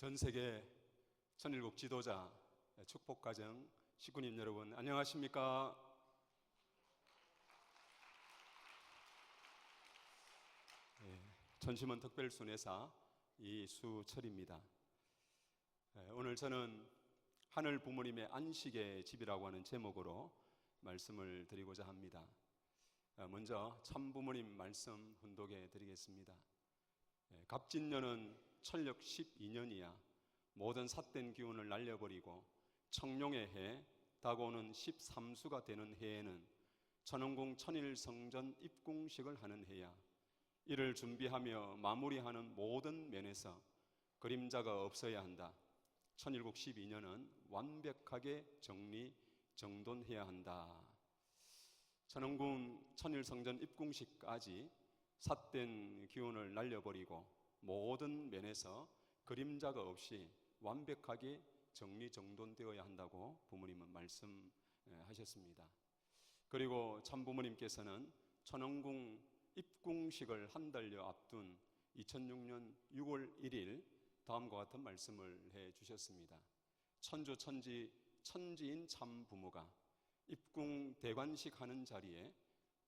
전 세계 천일국 지도자 축복가정 식구님 여러분 안녕하십니까? 전심원 특별순회사 이수철입니다. 오늘 저는 하늘 부모님의 안식의 집이라고 하는 제목으로 말씀을 드리고자 합니다. 먼저 참 부모님 말씀 훈독해 드리겠습니다. 갑진년은 천력 12년이야 모든 삿된 기운을 날려버리고 청룡의 해 다가오는 13수가 되는 해에는 천왕궁 천일성전 입궁식을 하는 해야. 이를 준비하며 마무리하는 모든 면에서 그림자가 없어야 한다. 천일국 12년은 완벽하게 정리 정돈해야 한다. 천왕궁 천일성전 입궁식까지 삿된 기운을 날려버리고 모든 면에서 그림자가 없이 완벽하게 정리정돈되어야 한다고 부모님은 말씀하셨습니다. 그리고 참부모님께서는 천왕궁 입궁식을 한 달여 앞둔 2006년 6월 1일 다음과 같은 말씀을 해주셨습니다. 천주천지 천지인 참부모가 입궁 대관식 하는 자리에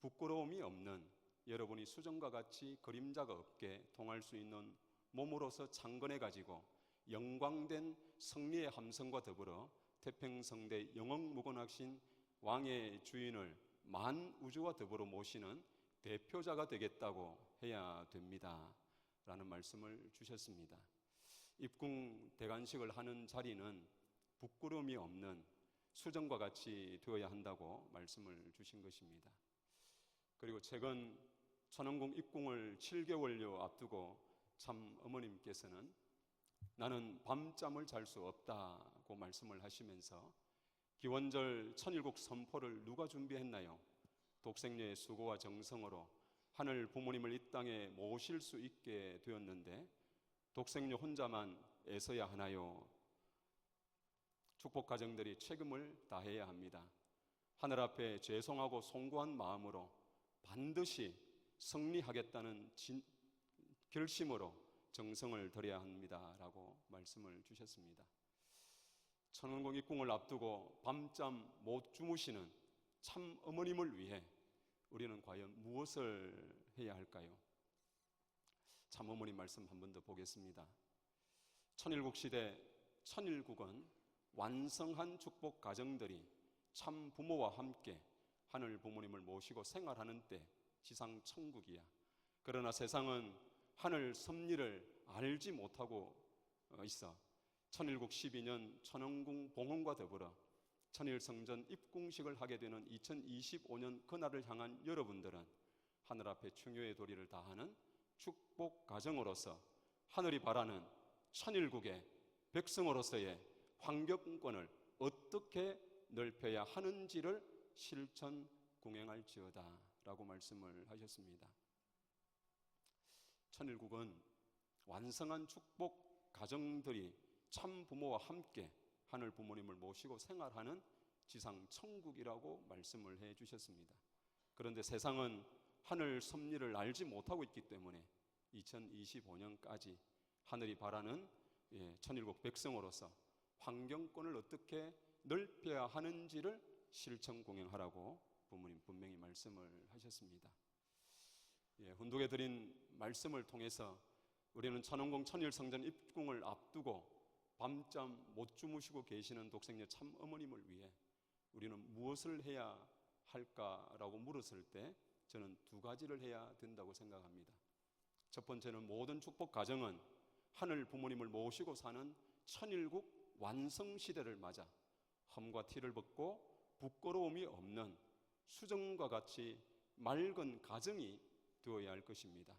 부끄러움이 없는 여러분이 수정과 같이 그림자가 없게 통할 수 있는 몸으로서 창건해 가지고 영광된 승리의 함성과 더불어 태평성대 영웅무건하신 왕의 주인을 만우주와 더불어 모시는 대표자가 되겠다고 해야 됩니다 라는 말씀을 주셨습니다. 입궁 대관식을 하는 자리는 부끄러움이 없는 수정과 같이 되어야 한다고 말씀을 주신 것입니다. 그리고 최근 천왕궁 입궁을 7개월여 앞두고 참 어머님께서는 나는 밤잠을 잘 수 없다고 말씀을 하시면서 기원절 천일국 선포를 누가 준비했나요? 독생녀의 수고와 정성으로 하늘 부모님을 이 땅에 모실 수 있게 되었는데 독생녀 혼자만 애써야 하나요? 축복 가정들이 책임을 다해야 합니다. 하늘 앞에 죄송하고 송구한 마음으로 반드시 승리하겠다는 결심으로 정성을 들여야 합니다 라고 말씀을 주셨습니다. 천왕궁 입궁을 앞두고 밤잠 못 주무시는 참 어머님을 위해 우리는 과연 무엇을 해야 할까요? 참 어머님 말씀 한 번 더 보겠습니다. 천일국 시대 천일국은 완성한 축복 가정들이 참 부모와 함께 하늘 부모님을 모시고 생활하는 때 지상 천국이야. 그러나 세상은 하늘 섭리를 알지 못하고 있어. 천일국 12년 천왕궁 봉헌과 더불어 천일성전 입궁식을 하게 되는 2025년 그날을 향한 여러분들은 하늘 앞에 충효의 도리를 다하는 축복 가정으로서 하늘이 바라는 천일국의 백성으로서의 환경권을 어떻게 넓혀야 하는지를 실천 공행할지어다 라고 말씀을 하셨습니다. 천일국은 완성한 축복 가정들이 참 부모와 함께 하늘 부모님을 모시고 생활하는 지상 천국이라고 말씀을 해 주셨습니다. 그런데 세상은 하늘 섭리를 알지 못하고 있기 때문에 2025년까지 하늘이 바라는 천일국 백성으로서 환경권을 어떻게 넓혀야 하는지를 실천 공행하라고 부모님 분명히 말씀을 하셨습니다. 훈독해 드린 말씀을 통해서 우리는 천왕궁 천일성전 입궁을 앞두고 밤잠 못 주무시고 계시는 독생녀 참 어머님을 위해 우리는 무엇을 해야 할까라고 물었을 때 저는 두 가지를 해야 된다고 생각합니다. 첫 번째는 모든 축복 가정은 하늘 부모님을 모시고 사는 천일국 완성시대를 맞아 험과 티를 벗고 부끄러움이 없는 수정과 같이 맑은 가정이 되어야 할 것입니다.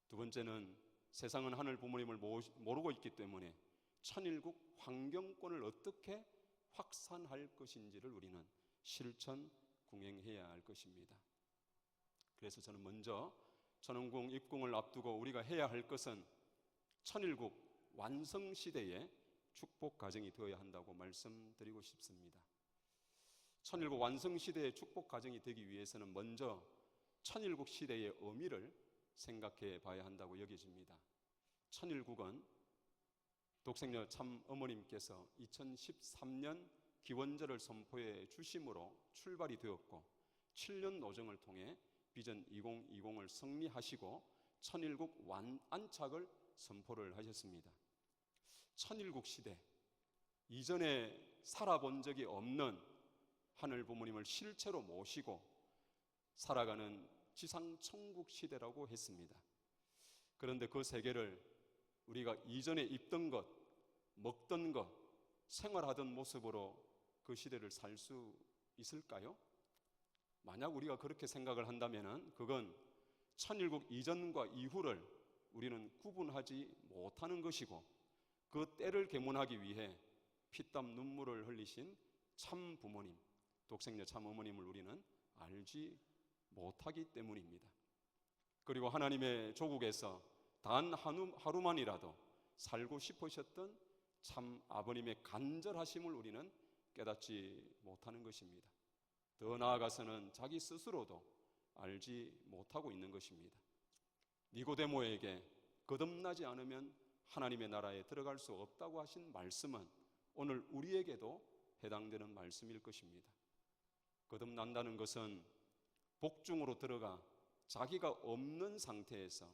두 번째는 세상은 하늘 부모님을 모르고 있기 때문에 천일국 환경권을 어떻게 확산할 것인지를 우리는 실천 공행해야 할 것입니다. 그래서 저는 먼저 천왕궁 입궁을 앞두고 우리가 해야 할 것은 천일국 완성시대의 축복 가정이 되어야 한다고 말씀드리고 싶습니다. 천일국 완성시대의 축복 가정이 되기 위해서는 먼저 천일국 시대의 의미를 생각해 봐야 한다고 여겨집니다. 천일국은 독생녀 참 어머님께서 2013년 기원절을 선포해 주심으로 출발이 되었고 7년 노정을 통해 비전 2020을 승리하시고 천일국 안착을 선포를 하셨습니다. 천일국 시대, 이전에 살아본 적이 없는 하늘 부모님을 실체로 모시고 살아가는 지상천국 시대라고 했습니다. 그런데 그 세계를 우리가 이전에 입던 것, 먹던 것, 생활하던 모습으로 그 시대를 살 수 있을까요? 만약 우리가 그렇게 생각을 한다면 그건 천일국 이전과 이후를 우리는 구분하지 못하는 것이고 그 때를 계문하기 위해 피땀 눈물을 흘리신 참 부모님, 독생녀 참 어머님을 우리는 알지 못하기 때문입니다. 그리고 하나님의 조국에서 단 하루만이라도 살고 싶으셨던 참 아버님의 간절하심을 우리는 깨닫지 못하는 것입니다. 더 나아가서는 자기 스스로도 알지 못하고 있는 것입니다. 니고데모에게 거듭나지 않으면 하나님의 나라에 들어갈 수 없다고 하신 말씀은 오늘 우리에게도 해당되는 말씀일 것입니다. 거듭난다는 것은 복중으로 들어가 자기가 없는 상태에서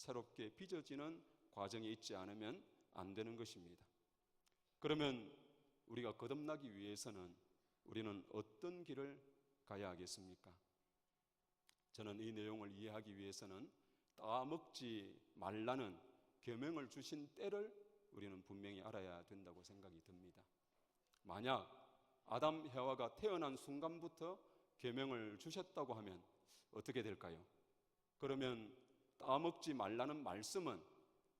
새롭게 빚어지는 과정이 있지 않으면 안 되는 것입니다. 그러면 우리가 거듭나기 위해서는 우리는 어떤 길을 가야 하겠습니까? 저는 이 내용을 이해하기 위해서는 따먹지 말라는 계명을 주신 때를 우리는 분명히 알아야 된다고 생각이 듭니다. 만약 아담 해와가 태어난 순간부터 계명을 주셨다고 하면 어떻게 될까요? 그러면 따먹지 말라는 말씀은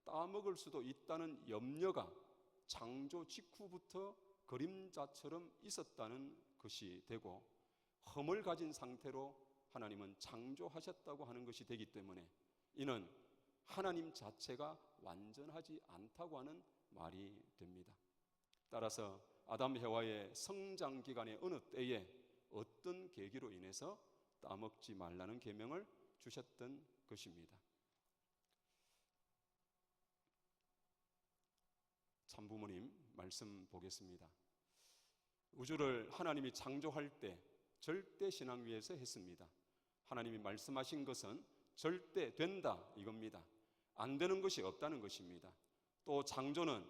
따먹을 수도 있다는 염려가 창조 직후부터 그림자처럼 있었다는 것이 되고 흠을 가진 상태로 하나님은 창조하셨다고 하는 것이 되기 때문에 이는 하나님 자체가 완전하지 않다고 하는 말이 됩니다. 따라서 아담 해와의 성장 기간의 어느 때에 어떤 계기로 인해서 따먹지 말라는 계명을 주셨던 것입니다. 참부모님 말씀 보겠습니다. 우주를 하나님이 창조할 때 절대 신앙 위에서 했습니다. 하나님이 말씀하신 것은 절대 된다 이겁니다. 안 되는 것이 없다는 것입니다. 또 창조는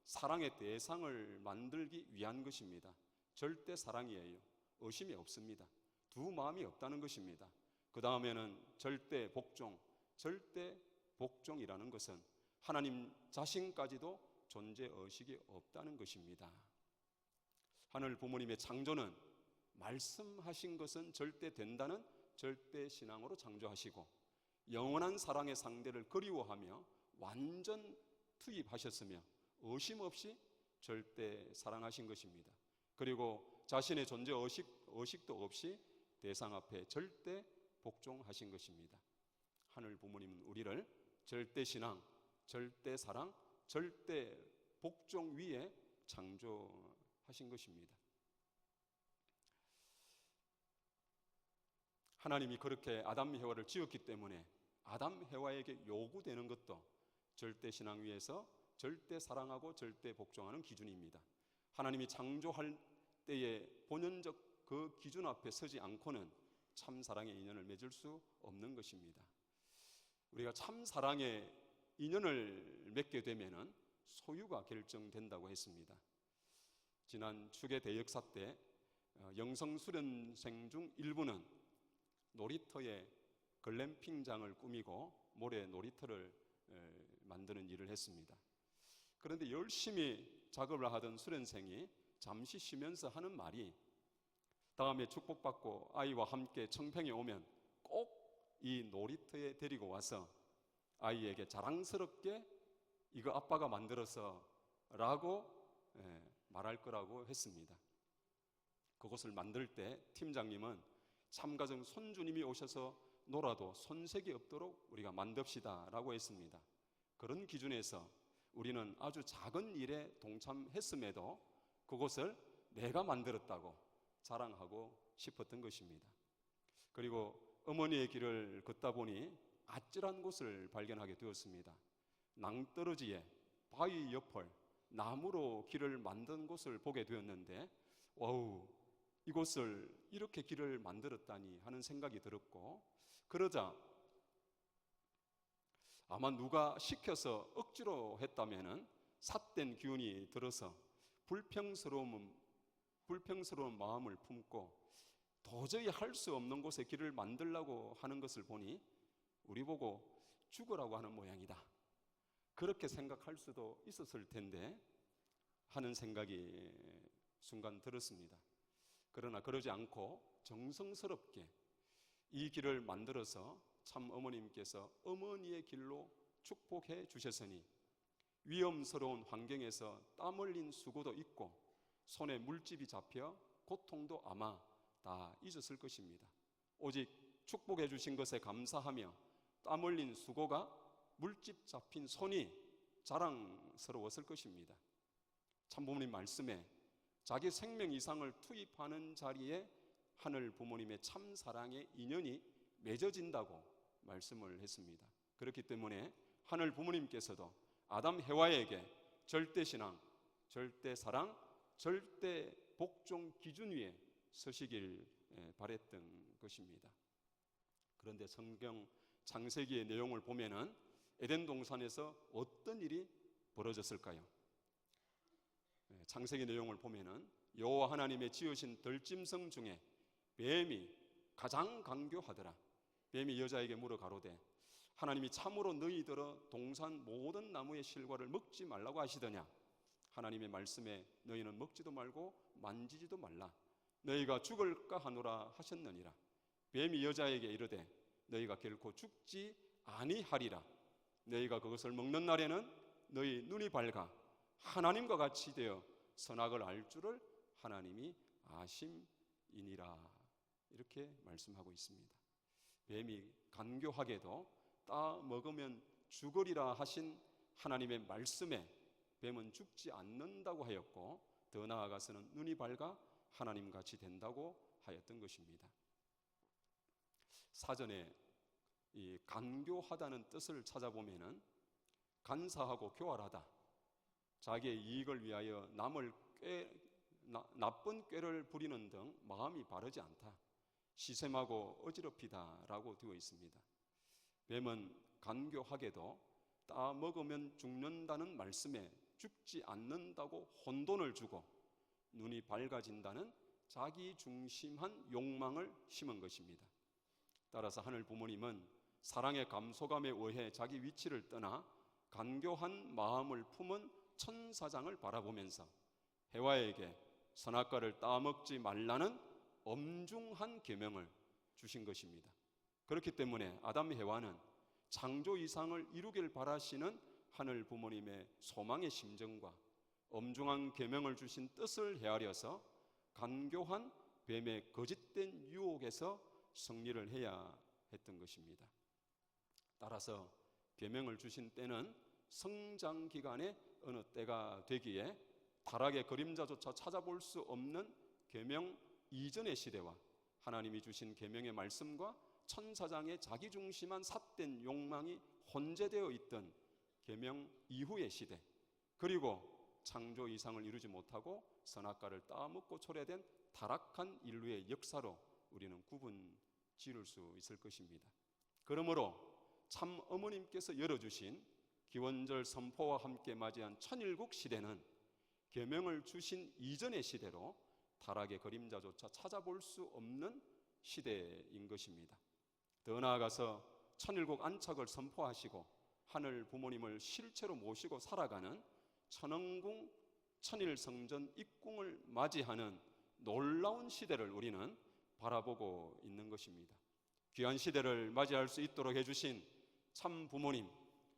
사랑의 대상을 만들기 위한 것입니다. 절대 사랑이에요. 의심이 없습니다. 두 마음이 없다는 것입니다. 그 다음에는 절대 복종, 절대 복종이라는 것은 하나님 자신까지도 존재 의식이 없다는 것입니다. 하늘 부모님의 창조는 말씀하신 것은 절대 된다는 절대 신앙으로 창조하시고 영원한 사랑의 상대를 그리워하며 완전 투입하셨으며 의심 없이 절대 사랑하신 것입니다. 그리고 자신의 존재 의식도 없이 대상 앞에 절대 복종하신 것입니다. 하늘 부모님은 우리를 절대 신앙, 절대 사랑, 절대 복종 위에 창조하신 것입니다. 하나님이 그렇게 아담 해와를 지었기 때문에 아담 해와에게 요구되는 것도 절대 신앙 위에서 절대 사랑하고 절대 복종하는 기준입니다. 하나님이 창조할 때의 본연적 그 기준 앞에 서지 않고는 참 사랑의 인연을 맺을 수 없는 것입니다. 우리가 참 사랑의 인연을 맺게 되면은 소유가 결정된다고 했습니다. 지난 축의 대역사 때 영성 수련생 중 일부는 놀이터에 글램핑장을 꾸미고 모래 놀이터를 만드는 일을 했습니다. 그런데 열심히 작업을 하던 수련생이 잠시 쉬면서 하는 말이 다음에 축복받고 아이와 함께 청평에 오면 꼭 이 놀이터에 데리고 와서 아이에게 자랑스럽게 이거 아빠가 만들어서 라고 말할 거라고 했습니다. 그것을 만들 때 팀장님은 참가정 손주님이 오셔서 놀아도 손색이 없도록 우리가 만듭시다 라고 했습니다. 그런 기준에서 우리는 아주 작은 일에 동참했음에도 그것을 내가 만들었다고 자랑하고 싶었던 것입니다. 그리고 어머니의 길을 걷다 보니 아찔한 곳을 발견하게 되었습니다. 낭떠러지에 바위 옆을 나무로 길을 만든 곳을 보게 되었는데, 와우, 이곳을 이렇게 길을 만들었다니 하는 생각이 들었고, 그러자 아마 누가 시켜서 억지로 했다면은 삿된 기운이 들어서 불평스러운 마음을 품고 도저히 할 수 없는 곳에 길을 만들려고 하는 것을 보니 우리 보고 죽으라고 하는 모양이다, 그렇게 생각할 수도 있었을 텐데 하는 생각이 순간 들었습니다. 그러나 그러지 않고 정성스럽게 이 길을 만들어서 참 어머님께서 어머니의 길로 축복해 주셨으니 위험스러운 환경에서 땀 흘린 수고도 있고 손에 물집이 잡혀 고통도 아마 다 잊었을 것입니다. 오직 축복해 주신 것에 감사하며 땀 흘린 수고가 물집 잡힌 손이 자랑스러웠을 것입니다. 참부모님 말씀에 자기 생명 이상을 투입하는 자리에 하늘 부모님의 참 사랑의 인연이 맺어진다고 말씀을 했습니다. 그렇기 때문에 하늘 부모님께서도 아담 해와에게 절대신앙, 절대사랑, 절대 복종 기준 위에 서시길 바랬던 것입니다. 그런데 성경 창세기의 내용을 보면은 에덴 동산에서 어떤 일이 벌어졌을까요? 창세기 내용을 보면은 여호와 하나님의 지으신 들짐승 중에 뱀이 가장 간교하더라. 뱀이 여자에게 물어 가로되 하나님이 참으로 너희들어 동산 모든 나무의 실과를 먹지 말라고 하시더냐? 하나님의 말씀에 너희는 먹지도 말고 만지지도 말라. 너희가 죽을까 하노라 하셨느니라. 뱀이 여자에게 이르되 너희가 결코 죽지 아니하리라. 너희가 그것을 먹는 날에는 너희 눈이 밝아 하나님과 같이 되어 선악을 알 줄을 하나님이 아심이니라. 이렇게 말씀하고 있습니다. 뱀이 간교하게도 따 먹으면 죽으리라 하신 하나님의 말씀에 뱀은 죽지 않는다고 하였고, 더 나아가서는 눈이 밝아 하나님같이 된다고 하였던 것입니다. 사전에 이 간교하다는 뜻을 찾아보면은 간사하고 교활하다, 자기의 이익을 위하여 남을 나쁜 꾀를 부리는 등 마음이 바르지 않다, 시샘하고 어지럽히다라고 되어 있습니다. 뱀은 간교하게도 따 먹으면 죽는다는 말씀에 죽지 않는다고 혼돈을 주고 눈이 밝아진다는 자기 중심한 욕망을 심은 것입니다. 따라서 하늘 부모님은 사랑의 감소감에 의해 자기 위치를 떠나 간교한 마음을 품은 천사장을 바라보면서 해와에게 선악과를 따먹지 말라는 엄중한 계명을 주신 것입니다. 그렇기 때문에 아담 해와는 창조 이상을 이루길 바라시는 하늘 부모님의 소망의 심정과 엄중한 계명을 주신 뜻을 헤아려서 간교한 뱀의 거짓된 유혹에서 승리를 해야 했던 것입니다. 따라서 계명을 주신 때는 성장 기간의 어느 때가 되기에 타락의 그림자조차 찾아볼 수 없는 계명 이전의 시대와 하나님이 주신 계명의 말씀과 천사장의 자기중심한 삿된 욕망이 혼재되어 있던 계명 이후의 시대, 그리고 창조 이상을 이루지 못하고 선악과를 따먹고 초래된 타락한 인류의 역사로 우리는 구분 지을 수 있을 것입니다. 그러므로 참 어머님께서 열어주신 기원절 선포와 함께 맞이한 천일국 시대는 계명을 주신 이전의 시대로 타락의 그림자조차 찾아볼 수 없는 시대인 것입니다. 더 나아가서 천일국 안착을 선포하시고 하늘 부모님을 실체로 모시고 살아가는 천왕궁 천일성전 입궁을 맞이하는 놀라운 시대를 우리는 바라보고 있는 것입니다. 귀한 시대를 맞이할 수 있도록 해주신 참 부모님,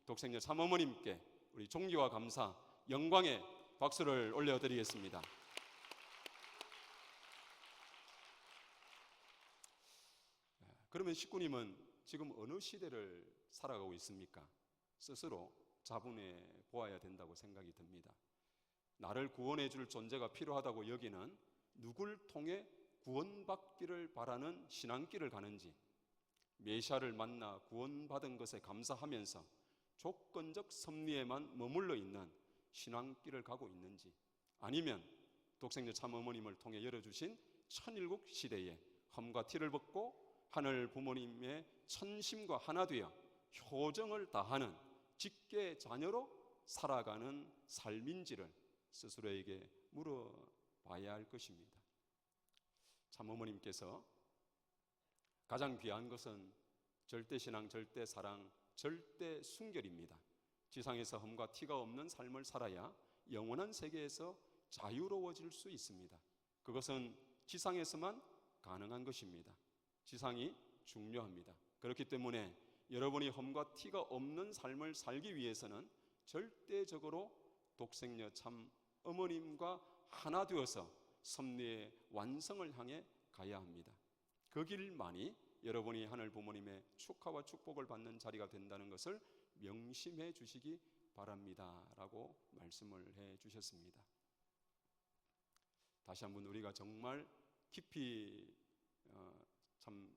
독생녀 참 어머님께 우리 존귀와 감사, 영광의 박수를 올려드리겠습니다. 그러면 식구님은 지금 어느 시대를 살아가고 있습니까? 스스로 자문해 보아야 된다고 생각이 듭니다. 나를 구원해 줄 존재가 필요하다고 여기는 누굴 통해 구원받기를 바라는 신앙길을 가는지, 메시아를 만나 구원받은 것에 감사하면서 조건적 섭리에만 머물러 있는 신앙길을 가고 있는지, 아니면 독생녀 참 어머님을 통해 열어주신 천일국 시대에 험과 티를 벗고 하늘 부모님의 천심과 하나 되어 효정을 다하는 직계 자녀로 살아가는 삶인지를 스스로에게 물어봐야 할 것입니다. 참 어머님께서 가장 귀한 것은 절대신앙, 절대사랑, 절대순결입니다. 지상에서 험과 티가 없는 삶을 살아야 영원한 세계에서 자유로워질 수 있습니다. 그것은 지상에서만 가능한 것입니다. 지상이 중요합니다. 그렇기 때문에 여러분이 험과 티가 없는 삶을 살기 위해서는 절대적으로 독생녀 참 어머님과 하나 되어서 섭리의 완성을 향해 가야 합니다. 그 길만이 여러분이 하늘 부모님의 축하와 축복을 받는 자리가 된다는 것을 명심해 주시기 바랍니다 라고 말씀을 해 주셨습니다. 다시 한번 우리가 정말 깊이 참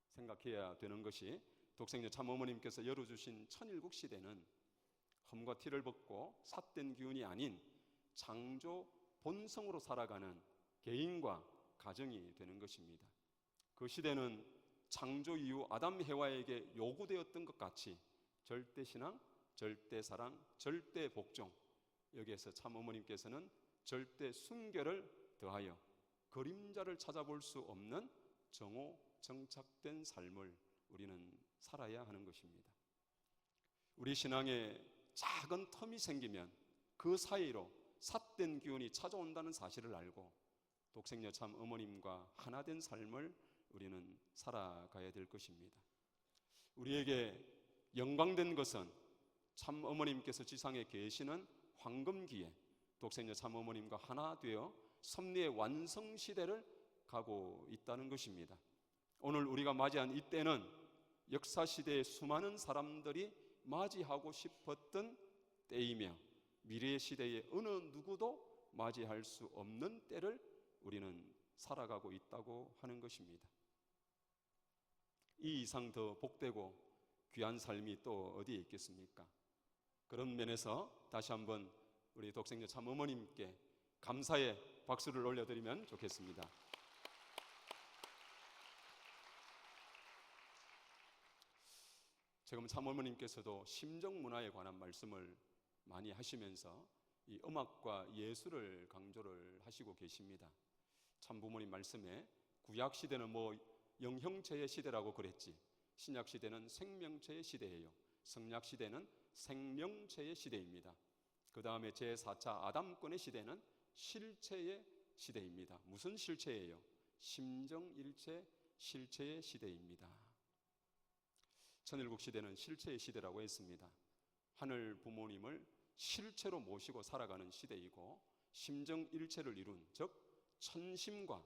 생각해야 되는 것이, 독생녀 참 어머님께서 열어주신 천일국 시대는 험과 티를 벗고 삿된 기운이 아닌 창조 본성으로 살아가는 개인과 가정이 되는 것입니다. 그 시대는 창조 이후 아담 해와에게 요구되었던 것 같이 절대신앙, 절대사랑, 절대복종, 여기에서 참 어머님께서는 절대순결을 더하여 그림자를 찾아볼 수 없는 정오정착된 삶을 우리는 살아야 하는 것입니다. 우리 신앙에 작은 텀이 생기면 그 사이로 삿된 기운이 찾아온다는 사실을 알고 독생녀 참 어머님과 하나 된 삶을 우리는 살아가야 될 것입니다. 우리에게 영광된 것은 참 어머님께서 지상에 계시는 황금기에 독생녀 참 어머님과 하나 되어 섭리의 완성 시대를 가고 있다는 것입니다. 오늘 우리가 맞이한 이 때는 역사 시대의 수많은 사람들이 맞이하고 싶었던 때이며 미래 시대의 어느 누구도 맞이할 수 없는 때를 우리는 살아가고 있다고 하는 것입니다. 이 이상 더 복되고 귀한 삶이 또 어디에 있겠습니까? 그런 면에서 다시 한번 우리 독생녀 참 어머님께 감사의 박수를 올려드리면 좋겠습니다. 지금 참 어머님께서도 심정문화에 관한 말씀을 많이 하시면서 이 음악과 예술을 강조를 하시고 계십니다. 참 부모님 말씀에 구약 시대는 영형체의 시대라고 그랬지, 신약 시대는 생명체의 시대예요. 성약 시대는 생명체의 시대입니다. 그 다음에 제4차 아담권의 시대는 실체의 시대입니다. 무슨 실체예요? 심정일체 실체의 시대입니다. 천일국 시대는 실체의 시대라고 했습니다. 하늘 부모님을 실체로 모시고 살아가는 시대이고, 심정일체를 이룬, 즉 천심과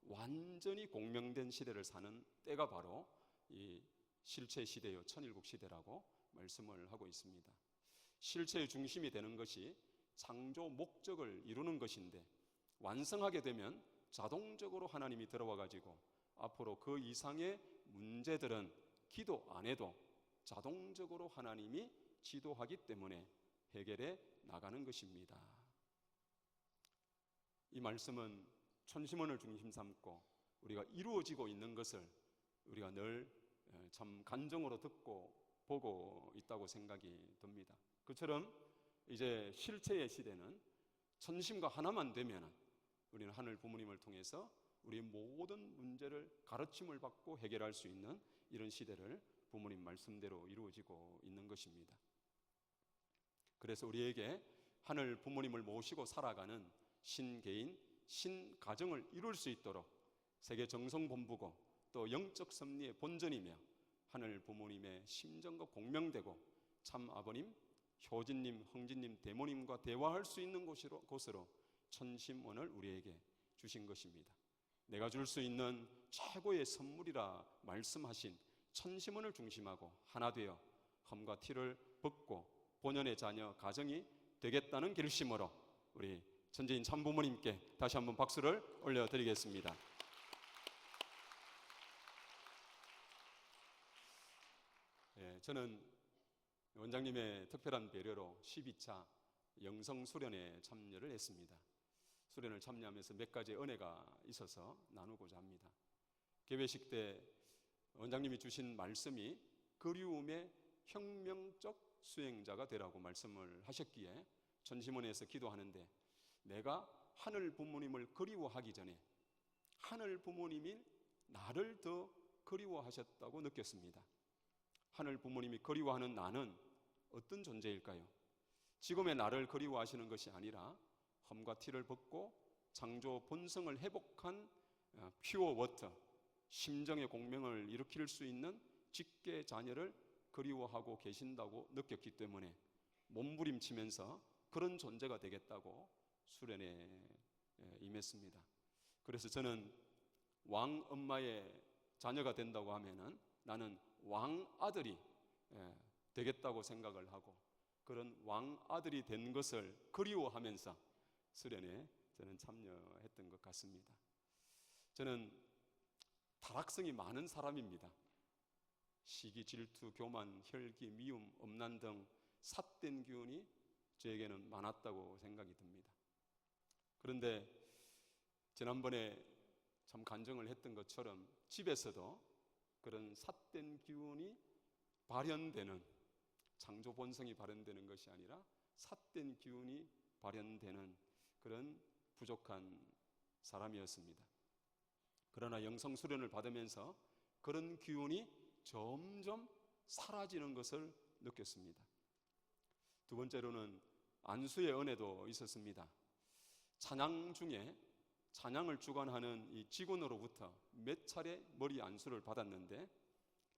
완전히 공명된 시대를 사는 때가 바로 이 실체의 시대요, 천일국 시대라고 말씀을 하고 있습니다. 실체의 중심이 되는 것이 창조 목적을 이루는 것인데, 완성하게 되면 자동적으로 하나님이 들어와 가지고 앞으로 그 이상의 문제들은 기도 안 해도 자동적으로 하나님이 지도하기 때문에 해결해 나가는 것입니다. 이 말씀은 천심원을 중심 삼고 우리가 이루어지고 있는 것을 우리가 늘 참 간정으로 듣고 보고 있다고 생각이 듭니다. 그처럼 이제 실체의 시대는 천심과 하나만 되면 우리는 하늘 부모님을 통해서 우리 모든 문제를 가르침을 받고 해결할 수 있는 이런 시대를 부모님 말씀대로 이루어지고 있는 것입니다. 그래서 우리에게 하늘 부모님을 모시고 살아가는 신개인, 신가정을 이룰 수 있도록 세계 정성본부고 또 영적 섭리의 본전이며 하늘 부모님의 심정과 공명되고 참 아버님, 효진님, 흥진님, 대모님과 대화할 수 있는 곳으로 천심원을 우리에게 주신 것입니다. 내가 줄 수 있는 최고의 선물이라 말씀하신 천심원을 중심하고 하나 되어 험과 티를 벗고 본연의 자녀 가정이 되겠다는 결심으로 우리 천재인 참부모님께 다시 한번 박수를 올려드리겠습니다. 저는 원장님의 특별한 배려로 12차 영성 수련에 참여를 했습니다. 수련을 참여하면서 몇 가지 은혜가 있어서 나누고자 합니다. 개회식 때 원장님이 주신 말씀이 그리움의 혁명적 수행자가 되라고 말씀을 하셨기에 전시문에서 기도하는데, 내가 하늘 부모님을 그리워하기 전에 하늘 부모님이 나를 더 그리워하셨다고 느꼈습니다. 하늘 부모님이 그리워하는 나는 어떤 존재일까요? 지금의 나를 그리워하시는 것이 아니라 험과 티를 벗고 창조 본성을 회복한 퓨어 워터, 심정의 공명을 일으킬 수 있는 직계 자녀를 그리워하고 계신다고 느꼈기 때문에 몸부림치면서 그런 존재가 되겠다고 수련에 임했습니다. 그래서 저는 왕 엄마의 자녀가 된다고 하면은 나는 왕 아들이 되겠다고 생각을 하고, 그런 왕 아들이 된 것을 그리워하면서 수련에 저는 참여했던 것 같습니다. 저는 타락성이 많은 사람입니다. 시기, 질투, 교만, 혈기, 미움, 엄난 등 삿된 기운이 저에게는 많았다고 생각이 듭니다. 그런데 지난번에 참 간증을 했던 것처럼 집에서도 그런 삿된 기운이 발현되는, 창조 본성이 발현되는 것이 아니라 삿된 기운이 발현되는 그런 부족한 사람이었습니다. 그러나 영성 수련을 받으면서 그런 기운이 점점 사라지는 것을 느꼈습니다. 두 번째로는 안수의 은혜도 있었습니다. 찬양 중에 찬양을 주관하는 이 직원으로부터 몇 차례 머리 안수를 받았는데,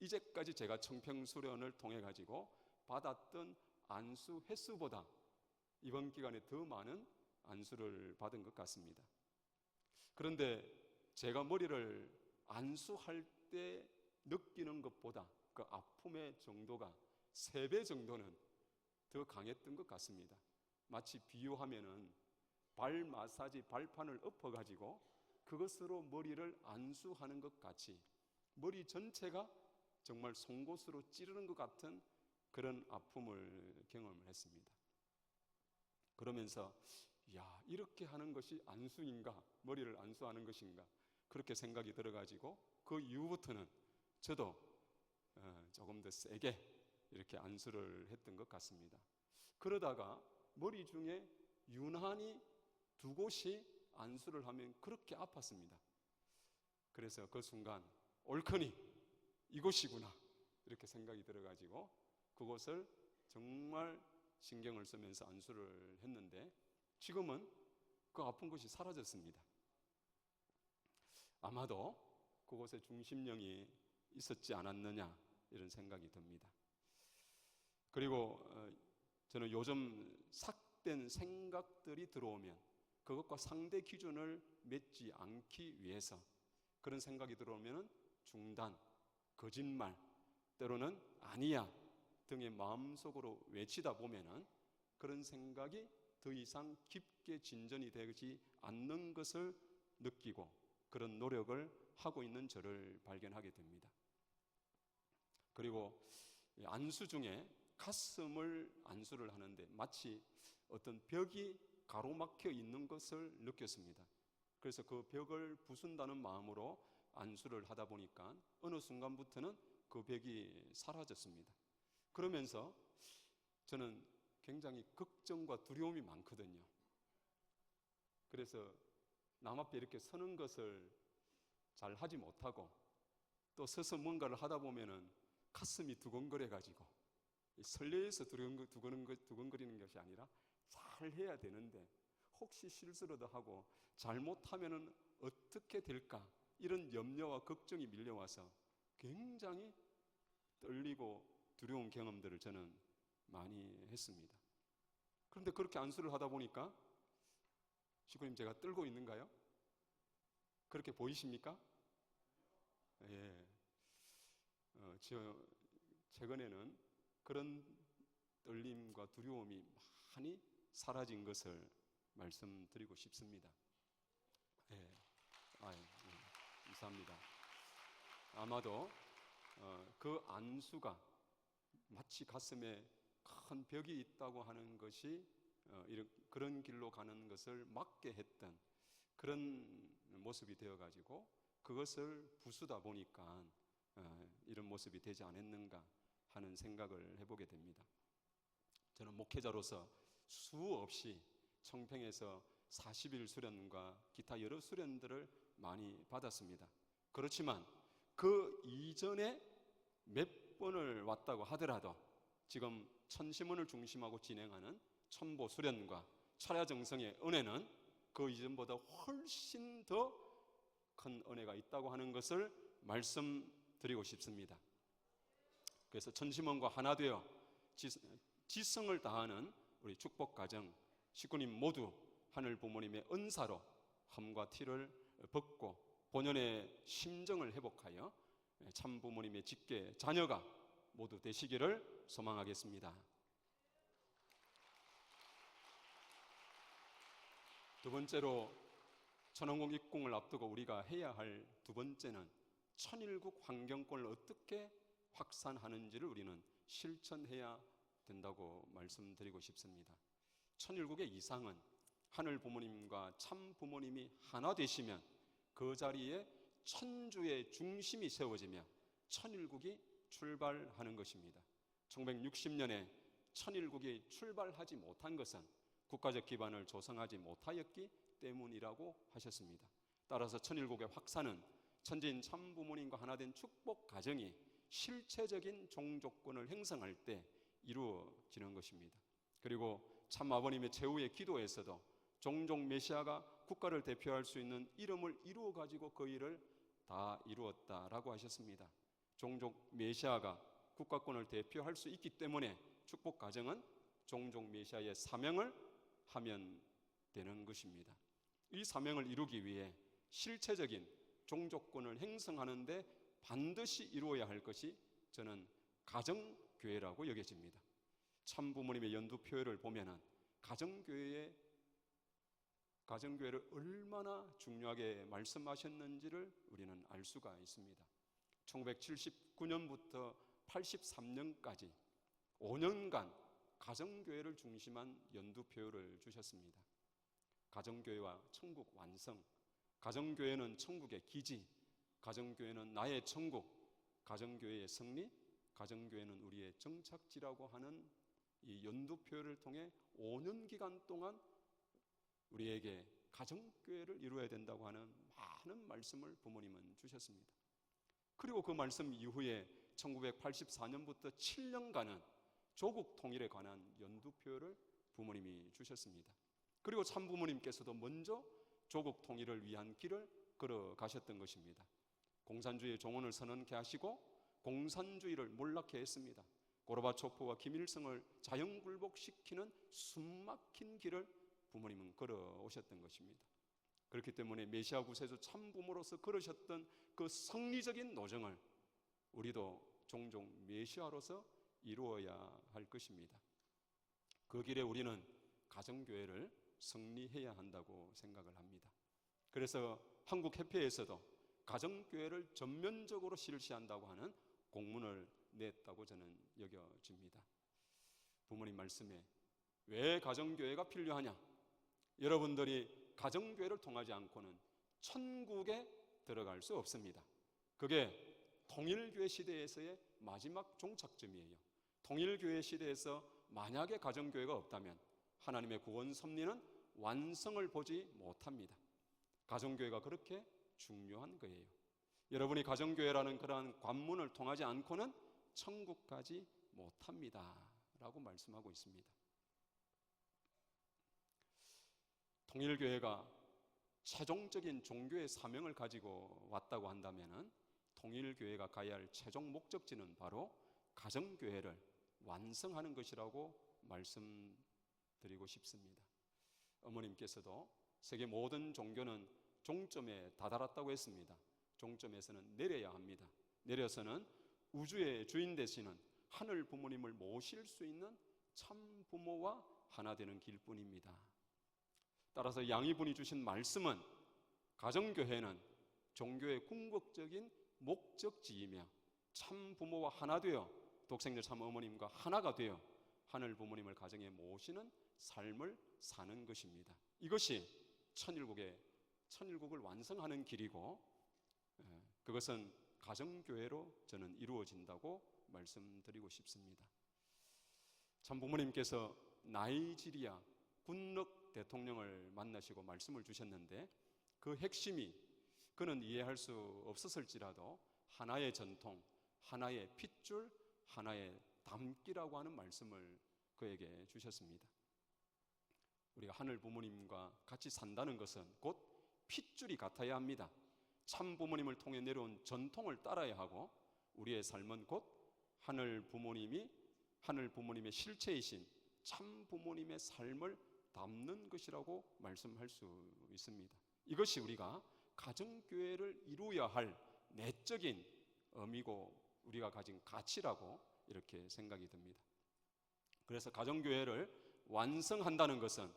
이제까지 제가 청평수련을 통해 가지고 받았던 안수 횟수보다 이번 기간에 더 많은 안수를 받은 것 같습니다. 그런데 제가 머리를 안수할 때 느끼는 것보다 그 아픔의 정도가 3배 정도는 더 강했던 것 같습니다. 마치 비유하면은 발 마사지 발판을 엎어가지고 그것으로 머리를 안수하는 것 같이 머리 전체가 정말 송곳으로 찌르는 것 같은 그런 아픔을 경험을 했습니다. 그러면서 이렇게 하는 것이 안수인가, 머리를 안수하는 것인가, 그렇게 생각이 들어가지고 그 이후부터는 저도 조금 더 세게 이렇게 안수를 했던 것 같습니다. 그러다가 머리 중에 유난히 2곳이 안수를 하면 그렇게 아팠습니다. 그래서 그 순간 옳거니 이곳이구나 이렇게 생각이 들어가지고 그곳을 정말 신경을 쓰면서 안수를 했는데, 지금은 그 아픈 것이 사라졌습니다. 아마도 그곳에 중심령이 있었지 않았느냐 이런 생각이 듭니다. 그리고 저는 요즘 삭된 생각들이 들어오면 그것과 상대 기준을 맺지 않기 위해서 그런 생각이 들어오면 중단, 거짓말, 때로는 아니야 등의 마음속으로 외치다 보면은 그런 생각이 더 이상 깊게 진전이 되지 않는 것을 느끼고 그런 노력을 하고 있는 저를 발견하게 됩니다. 그리고 안수 중에 가슴을 안수를 하는데 마치 어떤 벽이 가로막혀 있는 것을 느꼈습니다. 그래서 그 벽을 부순다는 마음으로 안수를 하다 보니까 어느 순간부터는 그 벽이 사라졌습니다. 그러면서 저는 굉장히 걱정과 두려움이 많거든요. 그래서 남 앞에 이렇게 서는 것을 잘 하지 못하고 또 서서 뭔가를 하다 보면은 가슴이 두근거려 가지고 설레서 두근거리는 것이 아니라 잘 해야 되는데 혹시 실수라도 하고 잘못하면은 어떻게 될까, 이런 염려와 걱정이 밀려와서 굉장히 떨리고 두려운 경험들을 저는 많이 했습니다. 그런데 그렇게 안수를 하다 보니까 시구님 제가 떨고 있는가요? 그렇게 보이십니까? 예. 최근에는 그런 떨림과 두려움이 많이 사라진 것을 말씀드리고 싶습니다. 예. 감사합니다. 아마도 그 안수가 마치 가슴에 큰 벽이 있다고 하는 것이 그런 길로 가는 것을 막게 했던 그런 모습이 되어가지고 그것을 부수다 보니까 이런 모습이 되지 않았는가 하는 생각을 해보게 됩니다. 저는 목회자로서 수없이 청평에서 40일 수련과 기타 여러 수련들을 많이 받았습니다. 그렇지만 그 이전에 몇 번을 왔다고 하더라도 지금 천심원을 중심하고 진행하는 천보 수련과 철야정성의 은혜는 그 이전보다 훨씬 더 큰 은혜가 있다고 하는 것을 말씀드리고 싶습니다. 그래서 천심원과 하나 되어 지성을 다하는 우리 축복가정 식구님 모두 하늘 부모님의 은사로 흠과 티를 벗고 본연의 심정을 회복하여 참 부모님의 직계 자녀가 모두 되시기를 소망하겠습니다. 두 번째로 천원국 입궁을 앞두고 우리가 해야 할 두 번째는 천일국 환경권을 어떻게 확산하는지를 우리는 실천해야 된다고 말씀드리고 싶습니다. 천일국의 이상은 하늘 부모님과 참 부모님이 하나 되시면 그 자리에 천주의 중심이 세워지며 천일국이 출발하는 것입니다. 1960년에 천일국이 출발하지 못한 것은 국가적 기반을 조성하지 못하였기 때문이라고 하셨습니다. 따라서 천일국의 확산은 천지인 참부모님과 하나된 축복 가정이 실체적인 종족권을 형성할 때 이루어지는 것입니다. 그리고 참아버님의 최후의 기도에서도 종족 메시아가 국가를 대표할 수 있는 이름을 이루어 가지고 그 일을 다 이루었다라고 하셨습니다. 종족 메시아가 국가권을 대표할 수 있기 때문에 축복 가정은 종족 메시아의 사명을 하면 되는 것입니다. 이 사명을 이루기 위해 실체적인 종족권을 형성하는 데 반드시 이루어야 할 것이 저는 가정교회라고 여겨집니다. 참부모님의 연두표를 보면은 가정교회를 얼마나 중요하게 말씀하셨는지를 우리는 알 수가 있습니다. 1979년부터 83년까지 5년간 가정교회를 중심한 연두표를 주셨습니다. 가정교회와 천국 완성, 가정교회는 천국의 기지, 가정교회는 나의 천국, 가정교회의 승리, 가정교회는 우리의 정착지라고 하는 이 연두표를 통해 5년 기간 동안 우리에게 가정교회를 이루어야 된다고 하는 많은 말씀을 부모님은 주셨습니다. 그리고 그 말씀 이후에 1984년부터 7년간은 조국 통일에 관한 연두표를 부모님이 주셨습니다. 그리고 참부모님께서도 먼저 조국 통일을 위한 길을 걸어가셨던 것입니다. 공산주의 종언을 선언케 하시고 공산주의를 몰락케 했습니다. 고르바초프와 김일성을 자연굴복시키는 숨막힌 길을 부모님은 걸어오셨던 것입니다. 그렇기 때문에 메시아 구세주 참부모로서 걸으셨던 그 성리적인 노정을 우리도 종종 메시아로서 이루어야 할 것입니다. 그 길에 우리는 가정교회를 승리해야 한다고 생각을 합니다. 그래서 한국협회에서도 가정교회를 전면적으로 실시한다고 하는 공문을 냈다고 저는 여겨집니다. 부모님 말씀에 왜 가정교회가 필요하냐? 여러분들이 가정교회를 통하지 않고는 천국에 들어갈 수 없습니다. 그게 통일교회 시대에서의 마지막 종착점이에요. 통일교회 시대에서 만약에 가정교회가 없다면 하나님의 구원 섭리는 완성을 보지 못합니다. 가정교회가 그렇게 중요한 거예요. 여러분이 가정교회라는 그러한 관문을 통하지 않고는 천국 가지 못합니다 라고 말씀하고 있습니다. 통일교회가 최종적인 종교의 사명을 가지고 왔다고 한다면 통일교회가 가야 할 최종 목적지는 바로 가정교회를 완성하는 것이라고 말씀드리고 싶습니다. 어머님께서도 세계 모든 종교는 종점에 다다랐다고 했습니다. 종점에서는 내려야 합니다. 내려서는 우주의 주인 되시는 하늘 부모님을 모실 수 있는 참 부모와 하나 되는 길뿐입니다. 따라서 양이분이 주신 말씀은 가정교회는 종교의 궁극적인 목적지이며 참 부모와 하나 되어 독생자 참 어머님과 하나가 되어 하늘 부모님을 가정에 모시는 삶을 사는 것입니다. 이것이 천일국을 완성하는 길이고, 그것은 가정교회로 저는 이루어진다고 말씀드리고 싶습니다. 참 부모님께서 나이지리아 굿럭 대통령을 만나시고 말씀을 주셨는데, 그 핵심이 그는 이해할 수 없었을지라도 하나의 전통, 하나의 핏줄, 하나의 담기라고 하는 말씀을 그에게 주셨습니다. 우리가 하늘 부모님과 같이 산다는 것은 곧 핏줄이 같아야 합니다. 참 부모님을 통해 내려온 전통을 따라야 하고, 우리의 삶은 곧 하늘 부모님의 실체이신 참 부모님의 삶을 담는 것이라고 말씀할 수 있습니다. 이것이 우리가 가정교회를 이루어야 할 내적인 의미고 우리가 가진 가치라고 이렇게 생각이 듭니다. 그래서 가정교회를 완성한다는 것은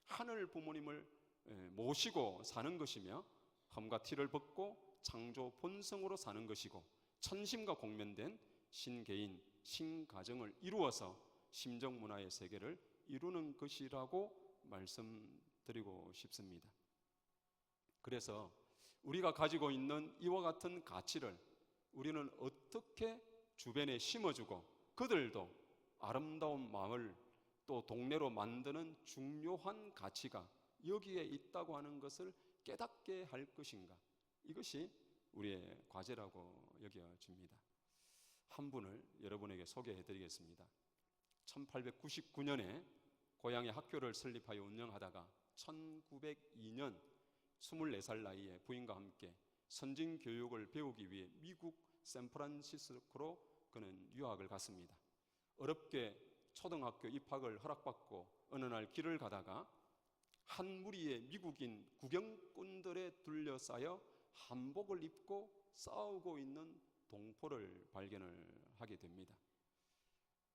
하늘 부모님을 모시고 사는 것이며, 흠과 티를 벗고 창조 본성으로 사는 것이고, 천심과 공면된 신개인, 신가정을 이루어서 심정문화의 세계를 이루는 것이라고 말씀드리고 싶습니다. 그래서 우리가 가지고 있는 이와 같은 가치를 우리는 어떻게 주변에 심어주고, 그들도 아름다운 마을 또 동네로 만드는 중요한 가치가 여기에 있다고 하는 것을 깨닫게 할 것인가, 이것이 우리의 과제라고 여겨집니다. 한 분을 여러분에게 소개해 드리겠습니다. 1899년에 고향에 학교를 설립하여 운영하다가 1902년 24살 나이에 부인과 함께 선진 교육을 배우기 위해 미국 샌프란시스코로 그는 유학을 갔습니다. 어렵게 초등학교 입학을 허락받고 어느 날 길을 가다가 한 무리의 미국인 구경꾼들에 둘러싸여 한복을 입고 싸우고 있는 동포를 발견을 하게 됩니다.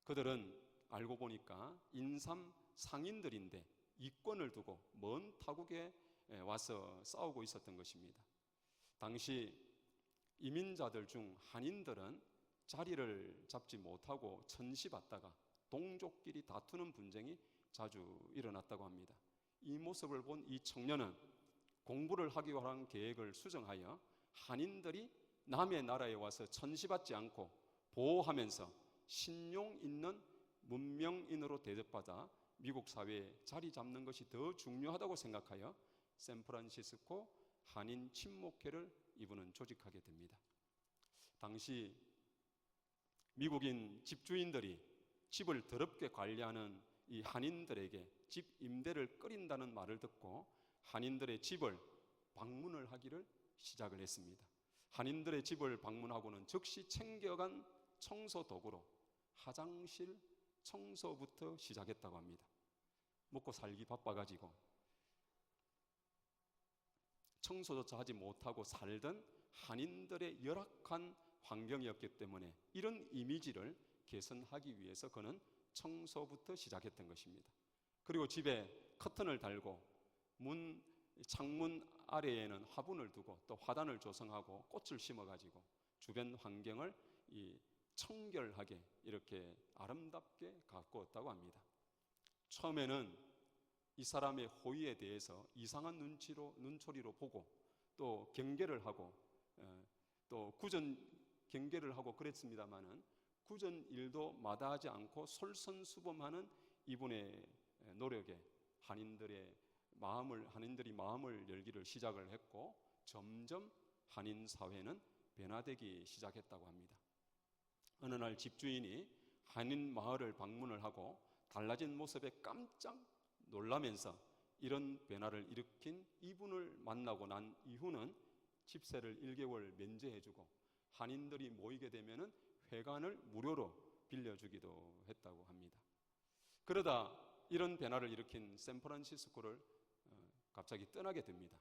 그들은 알고 보니까 인삼 상인들인데 이권을 두고 먼 타국에 와서 싸우고 있었던 것입니다. 당시 이민자들 중 한인들은 자리를 잡지 못하고 천시받다가 동족끼리 다투는 분쟁이 자주 일어났다고 합니다. 이 모습을 본 이 청년은 공부를 하기 위한 계획을 수정하여 한인들이 남의 나라에 와서 천시받지 않고 보호하면서 신용 있는 문명인으로 대접받아 미국 사회에 자리 잡는 것이 더 중요하다고 생각하여 샌프란시스코 한인 친목회를 이분은 조직하게 됩니다. 당시 미국인 집주인들이 집을 더럽게 관리하는 이 한인들에게 집 임대를 꺼린다는 말을 듣고 한인들의 집을 방문을 하기를 시작을 했습니다. 한인들의 집을 방문하고는 즉시 챙겨간 청소 도구로 화장실 청소부터 시작했다고 합니다. 먹고 살기 바빠가지고 청소조차 하지 못하고 살던 한인들의 열악한 환경이었기 때문에 이런 이미지를 개선하기 위해서 그는 청소부터 시작했던 것입니다. 그리고 집에 커튼을 달고 창문 아래에는 화분을 두고 또 화단을 조성하고 꽃을 심어가지고 주변 환경을 청결하게 이렇게 아름답게 가꾸었다고 합니다. 처음에는 이 사람의 호의에 대해서 이상한 눈초리로 보고 또 경계를 하고 또 구전 경계를 하고 그랬습니다마는 구전 일도 마다하지 않고 솔선수범하는 이분의 노력에 한인들이 마음을 열기를 시작을 했고 점점 한인 사회는 변화되기 시작했다고 합니다. 어느 날 집주인이 한인 마을을 방문을 하고 달라진 모습에 깜짝 놀라면서 이런 변화를 일으킨 이분을 만나고 난 이후는 집세를 1개월 면제해주고 한인들이 모이게 되면은 회관을 무료로 빌려주기도 했다고 합니다. 그러다 이런 변화를 일으킨 샌프란시스코를 갑자기 떠나게 됩니다.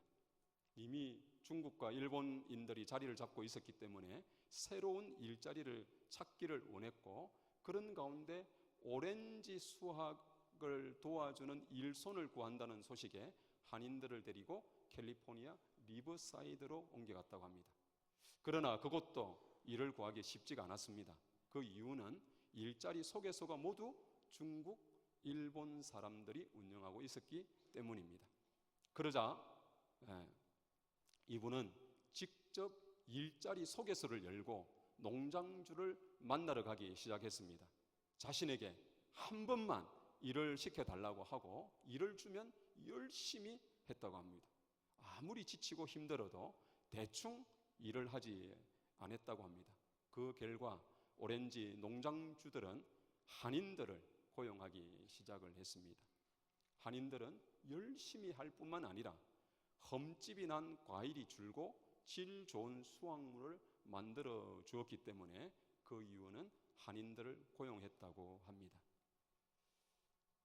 이미 중국과 일본인들이 자리를 잡고 있었기 때문에 새로운 일자리를 찾기를 원했고 그런 가운데 오렌지 수확을 도와주는 일손을 구한다는 소식에 한인들을 데리고 캘리포니아 리버사이드로 옮겨갔다고 합니다. 그러나 그것도 일을 구하기 쉽지가 않았습니다. 그 이유는 일자리 소개서가 모두 중국 일본 사람들이 운영하고 있었기 때문입니다. 그러자 이분은 직접 일자리 소개서를 열고 농장주를 만나러 가기 시작했습니다. 자신에게 한 번만 일을 시켜달라고 하고 일을 주면 열심히 했다고 합니다. 아무리 지치고 힘들어도 대충 일을 하지 않았다고 합니다. 그 결과 오렌지 농장주들은 한인들을 고용하기 시작을 했습니다. 한인들은 열심히 할 뿐만 아니라 흠집이 난 과일이 줄고 질 좋은 수확물을 만들어 주었기 때문에 그 이유는 한인들을 고용했다고 합니다.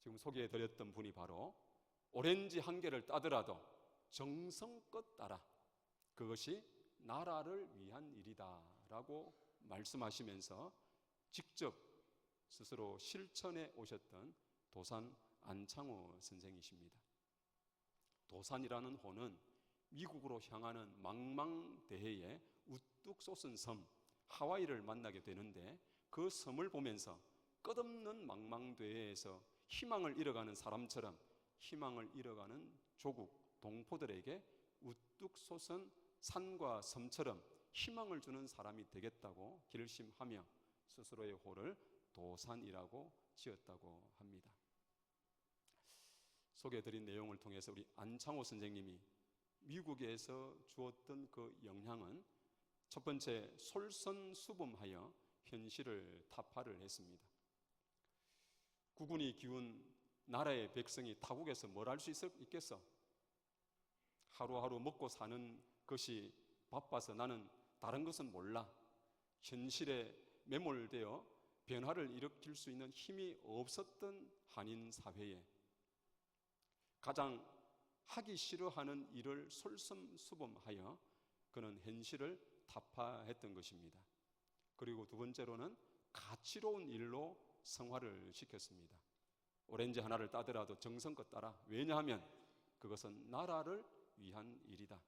지금 소개해드렸던 분이 바로 오렌지 한 개를 따더라도 정성껏 따라, 그것이 나라를 위한 일이다 라고 말씀하시면서 직접 스스로 실천해 오셨던 도산 안창호 선생이십니다. 도산이라는 호는 미국으로 향하는 망망대해에 우뚝 솟은 섬 하와이를 만나게 되는데, 그 섬을 보면서 끝없는 망망대해에서 희망을 잃어가는 사람처럼 희망을 잃어가는 조국 동포들에게 우뚝 솟은 산과 섬처럼 희망을 주는 사람이 되겠다고 결심하며 스스로의 호를 도산이라고 지었다고 합니다. 소개해드린 내용을 통해서 우리 안창호 선생님이 미국에서 주었던 그 영향은 첫 번째, 솔선수범하여 현실을 타파를 했습니다. 국군이 기운 나라의 백성이 타국에서 뭘 할 수 있겠어? 하루하루 먹고 사는 것이 바빠서 나는 다른 것은 몰라. 현실에 매몰되어 변화를 일으킬 수 있는 힘이 없었던 한인 사회에 가장 하기 싫어하는 일을 솔선수범하여 그는 현실을 타파했던 것입니다. 그리고 두 번째로는 가치로운 일로 성화를 시켰습니다. 오렌지 하나를 따더라도 정성껏 따라. 왜냐하면 그것은 나라를 위한 일이다.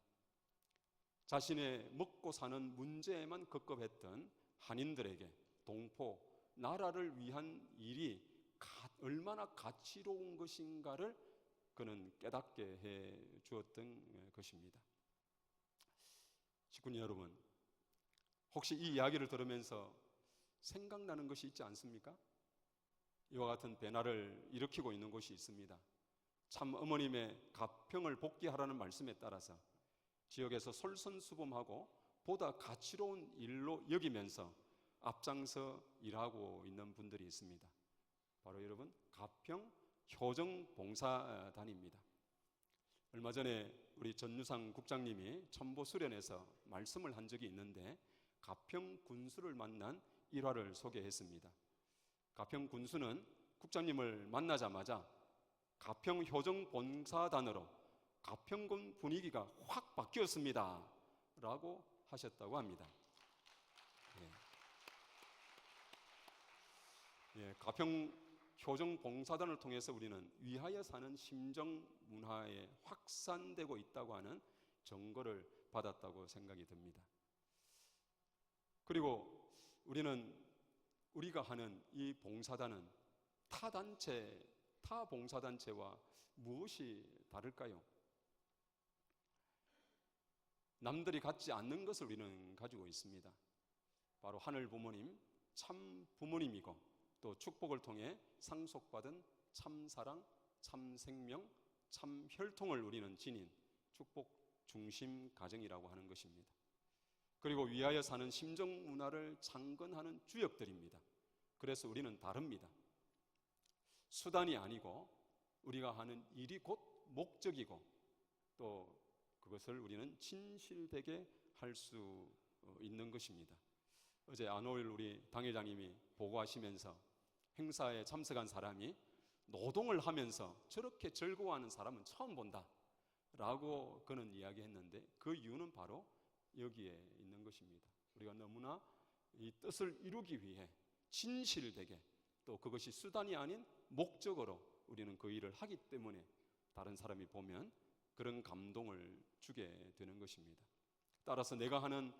자신의 먹고 사는 문제에만 급급했던 한인들에게 동포, 나라를 위한 일이 얼마나 가치로운 것인가를 그는 깨닫게 해 주었던 것입니다. 식구님 여러분, 혹시 이 이야기를 들으면서 생각나는 것이 있지 않습니까? 이와 같은 변화를 일으키고 있는 곳이 있습니다. 참 어머님의 가평을 복귀하라는 말씀에 따라서 지역에서 솔선수범하고 보다 가치로운 일로 여기면서 앞장서 일하고 있는 분들이 있습니다. 바로 여러분, 가평 효정봉사단입니다. 얼마 전에 우리 전유상 국장님이 첨보 수련에서 말씀을 한 적이 있는데, 가평 군수를 만난 일화를 소개했습니다. 가평 군수는 국장님을 만나자마자 가평 효정봉사단으로 가평군 분위기가 확 바뀌었습니다 라고 하셨다고 합니다. 가평 효정봉사단을 통해서 우리는 위하여 사는 심정 문화에 확산되고 있다고 하는 증거를 받았다고 생각이 듭니다. 그리고 우리가 하는 이 봉사단은 타 봉사단체와 무엇이 다를까요? 남들이 갖지 않는 것을 우리는 가지고 있습니다. 바로 하늘 부모님, 참 부모님이고, 또 축복을 통해 상속받은 참 사랑, 참 생명, 참 혈통을 우리는 지닌 축복 중심 가정이라고 하는 것입니다. 그리고 위하여 사는 심정 문화를 창건하는 주역들입니다. 그래서 우리는 다릅니다. 수단이 아니고 우리가 하는 일이 곧 목적이고, 또 그것을 우리는 진실되게 할 수 있는 것입니다. 어제 안호일 우리 당회장님이 보고하시면서 행사에 참석한 사람이 노동을 하면서 저렇게 즐거워하는 사람은 처음 본다 라고 그는 이야기했는데, 그 이유는 바로 여기에 있는 것입니다. 우리가 너무나 이 뜻을 이루기 위해 진실되게, 또 그것이 수단이 아닌 목적으로 우리는 그 일을 하기 때문에 다른 사람이 보면 그런 감동을 주게 되는 것입니다. 따라서 내가 하는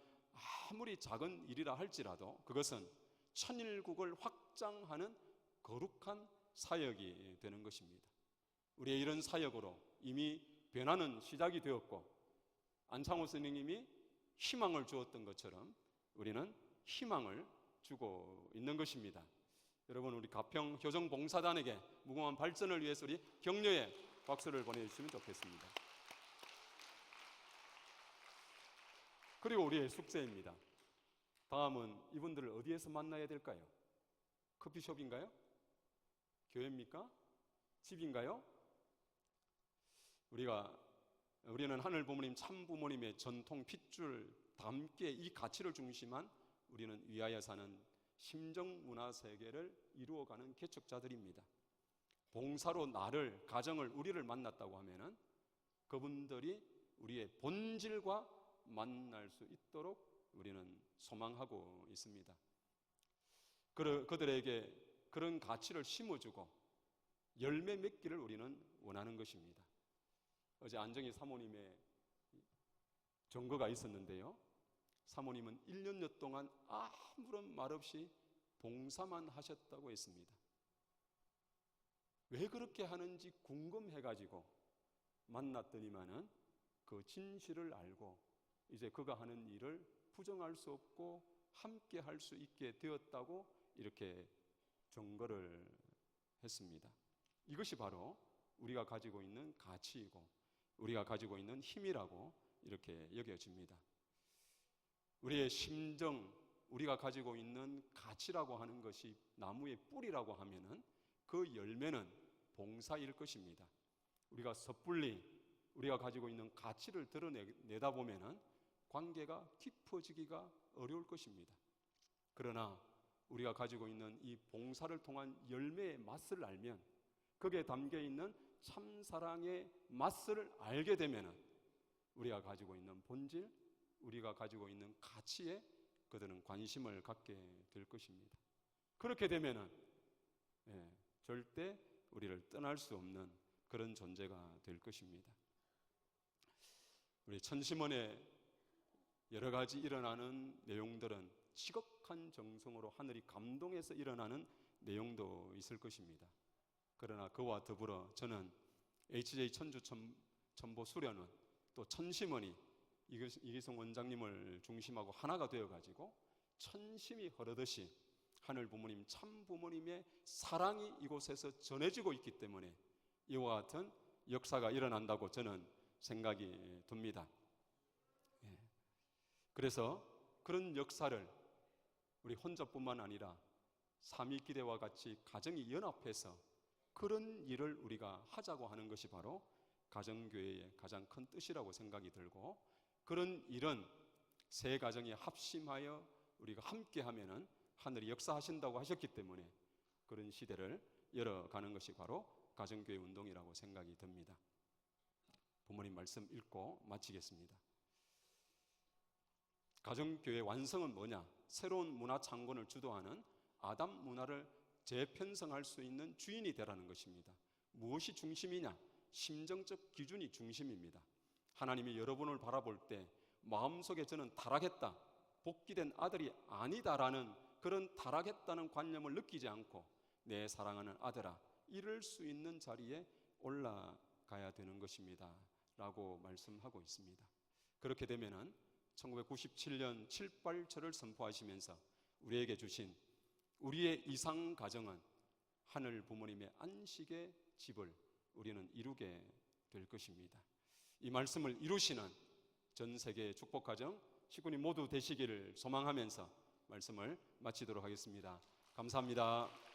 아무리 작은 일이라 할지라도 그것은 천일국을 확장하는 거룩한 사역이 되는 것입니다. 우리의 이런 사역으로 이미 변화는 시작이 되었고 안창호 선생님이 희망을 주었던 것처럼 우리는 희망을 주고 있는 것입니다. 여러분, 우리 가평 효정봉사단에게 무궁한 발전을 위해서 우리 격려의 박수를 보내주시면 좋겠습니다. 그리고 우리의 숙제입니다. 다음은 이분들을 어디에서 만나야 될까요? 커피숍인가요? 교회입니까? 집인가요? 우리는 하늘 부모님, 참 부모님의 전통 핏줄 담게 이 가치를 중심한 우리는 위하여 사는 심정 문화 세계를 이루어가는 개척자들입니다. 봉사로 나를, 가정을, 우리를 만났다고 하면은 그분들이 우리의 본질과 만날 수 있도록 우리는 소망하고 있습니다. 그들에게 그런 가치를 심어주고 열매 맺기를 우리는 원하는 것입니다. 어제 안정희 사모님의 종거가 있었는데요, 사모님은 1년여 동안 아무런 말 없이 봉사만 하셨다고 했습니다. 왜 그렇게 하는지 궁금해가지고 만났더니만은 그 진실을 알고 이제 그가 하는 일을 부정할 수 없고 함께 할 수 있게 되었다고 이렇게 종거를 했습니다. 이것이 바로 우리가 가지고 있는 가치이고 우리가 가지고 있는 힘이라고 이렇게 여겨집니다. 우리의 심정, 우리가 가지고 있는 가치라고 하는 것이 나무의 뿌리라고 하면은 그 열매는 봉사일 것입니다. 우리가 섣불리 우리가 가지고 있는 가치를 드러내다 보면은 관계가 깊어지기가 어려울 것입니다. 그러나 우리가 가지고 있는 이 봉사를 통한 열매의 맛을 알면, 거기에 담겨 있는 참사랑의 맛을 알게 되면은 우리가 가지고 있는 본질, 우리가 가지고 있는 가치에 그들은 관심을 갖게 될 것입니다. 그렇게 되면은 절대 우리를 떠날 수 없는 그런 존재가 될 것입니다. 우리 천심원에 여러 가지 일어나는 내용들은 지극한 정성으로 하늘이 감동해서 일어나는 내용도 있을 것입니다. 그러나 그와 더불어 저는 HJ 천주 천보 수련원 또 천심원이 이기성 원장님을 중심하고 하나가 되어가지고 천심이 흐르듯이 하늘 부모님, 참 부모님의 사랑이 이곳에서 전해지고 있기 때문에 이와 같은 역사가 일어난다고 저는 생각이 듭니다. 그래서 그런 역사를 우리 혼자뿐만 아니라 삼위기대와 같이 가정이 연합해서 그런 일을 우리가 하자고 하는 것이 바로 가정교회의 가장 큰 뜻이라고 생각이 들고, 그런 일은 세 가정이 합심하여 우리가 함께 하면은 하늘이 역사하신다고 하셨기 때문에 그런 시대를 열어가는 것이 바로 가정교회 운동이라고 생각이 듭니다. 부모님 말씀 읽고 마치겠습니다. 가정교회 완성은 뭐냐? 새로운 문화 창건을 주도하는 아담 문화를 재편성할 수 있는 주인이 되라는 것입니다. 무엇이 중심이냐? 심정적 기준이 중심입니다. 하나님이 여러분을 바라볼 때 마음속에 저는 타락했다, 복귀된 아들이 아니다라는 그런 타락했다는 관념을 느끼지 않고 내 사랑하는 아들아, 이럴 수 있는 자리에 올라가야 되는 것입니다 라고 말씀하고 있습니다. 그렇게 되면은 1997년 7.8절을 선포하시면서 우리에게 주신 우리의 이상 가정은 하늘 부모님의 안식의 집을 우리는 이루게 될 것입니다. 이 말씀을 이루시는 전 세계 축복 가정 식구님 모두 되시기를 소망하면서 말씀을 마치도록 하겠습니다. 감사합니다.